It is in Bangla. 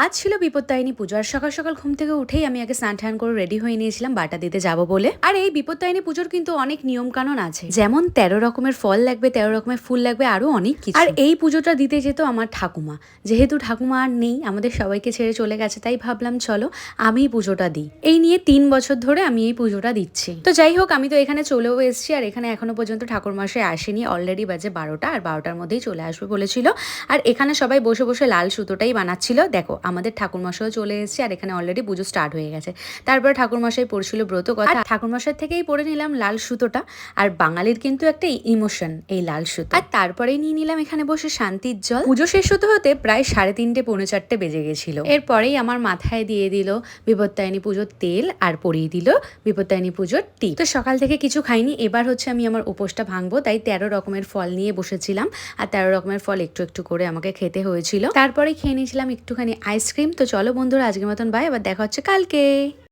আজ ছিল বিপত্তারিণী পুজো। আর সকাল সকাল ঘুম থেকে উঠেই আমি আগে স্নান টান করে রেডি হয়ে নিয়েছিলাম বাটা দিতে যাব বলে। আর এই বিপত্তারিণী পুজোর কিন্তু অনেক নিয়ম কানুন আছে, যেমন 13 রকমের ফল লাগবে, 13 রকমের ফুল লাগবে, আরো অনেক কিছু। আর এই পুজোটা দিতে যেত আমার ঠাকুমা। যেহেতু ঠাকুমা আর নেই, আমাদের সবাইকে ছেড়ে চলে গেছে, তাই ভাবলাম চলো আমি পুজোটা দিই। এই নিয়ে 3 বছর ধরে আমি এই পুজোটা দিচ্ছি। তো যাই হোক, আমি তো এখানে চলেও এসেছি। আর এখানে এখনো পর্যন্ত ঠাকুরমশাই আসেনি। অলরেডি বাজে 12টা, আর 12টার মধ্যেই চলে আসবে বলেছিল। আর এখানে সবাই বসে বসে লাল সুতোটাই বানাচ্ছিল। দেখো আমাদের ঠাকুরমশাইও চলে এসেছে, আর এখানে অলরেডি পুজো স্টার্ট হয়ে গেছে। তারপরে ঠাকুরমশাই পড়ছিল ব্রত কথা, আর ঠাকুরমশাই থেকেই পড়ে নিলাম লাল সুতোটা। আর বাঙালির কিন্তু একটা ইমোশন এই লাল সুতো। আর তারপরেই নিয়ে নিলাম এখানে বসে শান্তির জল। পুজো শেষ হতে হতে প্রায় 3:30 পৌনে 4টে বেজে গেছিল। এরপরেই আমার মাথায় দিয়ে দিল বিপত্তারিণী পুজোর তেল, আর পরিয়ে দিল বিপত্তারিণী পুজোর টিপ। তো সকাল থেকে কিছু খাইনি, এবার হচ্ছে আমি আমার উপোসটা ভাঙবো, তাই 13 রকমের ফল নিয়ে বসেছিলাম। আর 13 রকমের ফল একটু একটু করে আমাকে খেতে হয়েছিল। তারপরে খেয়ে নিয়েছিলাম একটুখানি আইসক্রিম। তো চলো বন্ধুরা, আজকের মতন বাই, আবার দেখা হচ্ছে কালকে।